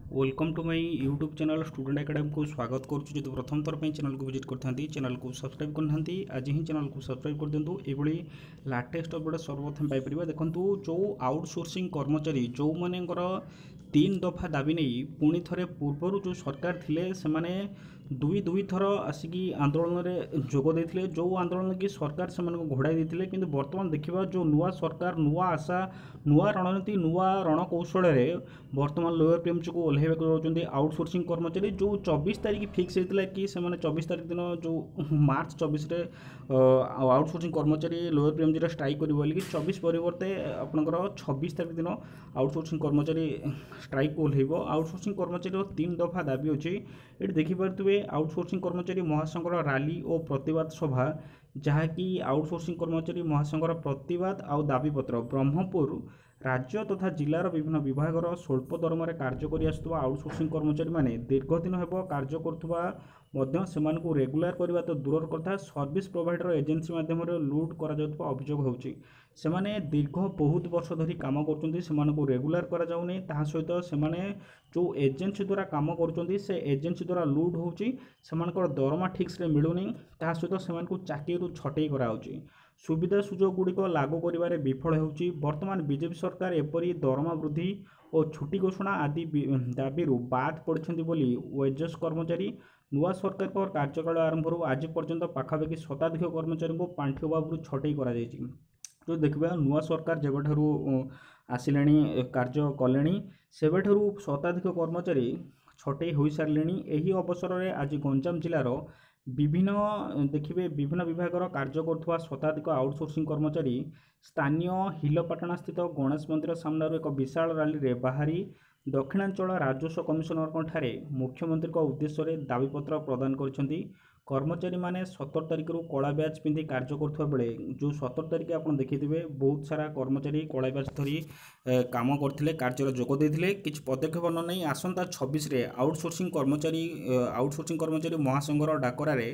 Welcome to my YouTube channel student academy को स्वागत करुच्ची। जो प्रथम थर पर चैनल को विजिट करते चैनल को सब्सक्राइब करना आज ही चैनल को सब्सक्राइब कर दिंतु। ये लाटेस्ट अपडेट सर्वप्रथम पाइपर। देखो जो आउटसोर्सिंग कर्मचारी जो मानकर 3 दफा दाबी नहीं पुणी थे पूर्वर जो सरकार थिले से दुई थर आसिकी आंदोलन में जोग देते जो आंदोलन की सरकार से घोड़ाई देते कि बर्तमान देखा जो नुआ सरकार नुआ आशा नुआ रणनीति नुआ रणकौशल बर्तमान लोअर पीएमसी को ओह्लैवा जाऊँच आउटसोर्सिंग कर्मचारी जो 24 तारीख फिक्स होता कि 24 तारीख दिन जो मार्च 24 आउटसोर्सिंग कर्मचारी लोअर पीएमसी स्ट्राइक कर 24 परिवर्ते आपंकर 26 तारीख दिन आउटसोर्सिंग कर्मचारी स्ट्राइक को ओह्लैब। आउटसोर्सिंग कर्मचारी 3 दफा दाबी अच्छी ये देखिपे आउटसोर्सिंग कर्मचारी महासंघर रैली और प्रतिवाद सभा जहाँकि आउटसोर्सिंग कर्मचारी महासंघर प्रतिवाद आउ दाबीपत्र ब्रह्मपुर राज्य तथा जिलार विभिन्न विभागर स्वल्प दरम कार्य कर आउटसोर्सिंग कर्मचारी माने दीर्घ दिन हेब कार्य कर रेगुलर करने तो दूर कथा सर्विस प्रोवाइडर एजेंसी माध्यम लूट कर अभियोग होची। सेमाने दीर्घ बहुत वर्ष धरी काम कर रेगुलर करा जाउनी ता सहित सेमाने जो एजेंसी द्वारा काम कर से एजेंसी द्वारा लूट होची सेमानकर दरमा ठीक से मिलूनी ता सहित सेमानकु चाकरी छटई कराउची सुविधा सुजोग गुड़िक लागू कर विफल होची। वर्तमान बीजेपी सरकार एपरी दरमा वृद्धि और छुट्टी घोषणा आदि दाबी बाद पड़ते वेजेस कर्मचारी नुआ सरकार कार्यकाल आरंभ आज पर्यंत पाखापाखि शताधिक कर्मचारी को पांठि अभाव छटई कर जो देखा नुआ सरकार जेबठारु आसिले कार्य कले से शताधिक कर्मचारी छटई हो सारे। यही अवसर में आज गंजाम जिलार विभिन्न देखिए विभिन्न विभागर कार्य करुवा शताधिक आउटसोर्सिंग कर्मचारी स्थानीय हिलपाटना स्थित गणेश मंदिर सामने एक विशाल रैली रे बाहरी दक्षिणांचल राजस्व कमिशनर मुख्यमंत्री उद्देश्य दाबीपत्र प्रदान कर कर्मचारी माने 17 तारिख रु कला बैच पिंधि कार्य करुवा बेले जो 17 तारिख आप देखिथे बहुत सारा कर्मचारी कला बैच धरी काम करते कार्य जोग देते किसी पदक्षेप न नहीं आसंता 26 आउटसोर्सिंग कर्मचारी महासंघर डाकरारे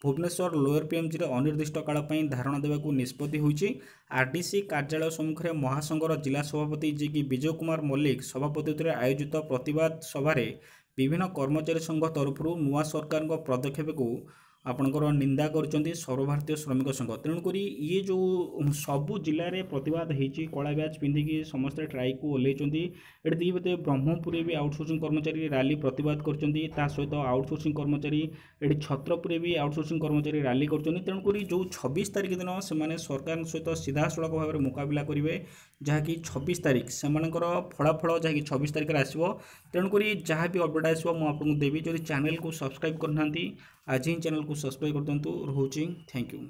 भुवनेश्वर लोअर पीएमजी अनिर्दिष्ट काल धारणा देवाक निष्पत्ति होईची। आरडीसी कार्यालय सम्मुखें महासंघर जिला सभापति जी की विजय कुमार मल्लिक सभापति आयोजित प्रतिवाद सभारे विभिन्न कर्मचारी संघ तरफ नुआ सरकार पदक्षेप को आपणकर निंदा कर सर्वभारतीय श्रमिक संघ। तेणुक ये जो सबू जिले में प्रतिवाद होती कला बैच पिंधिकी समस्त ट्राइक को ओह्लैंती ये देखिए ब्रह्मपुर भी आउटसोर्सिंग कर्मचारी रैली प्रतिवाद कर सहित आउटसोर्सिंग कर्मचारी ये छत्रपुर भी आउटसोर्सिंग कर्मचारी रैली कर तेणुक जो 26 तारिख दिन से सरकार सहित सीधासलख भाव में मुकाबला करेंगे जहाँकि 26 तारिख से फलाफल जहाँकि 26 तारिख आसो। तेणुक जहाँ भी अपडेट आसो मुझे देवी। जो चैनल को सब्सक्राइब करना आज ही चैनल को सब्सक्राइब कर दिंतु। रोची थैंक यू।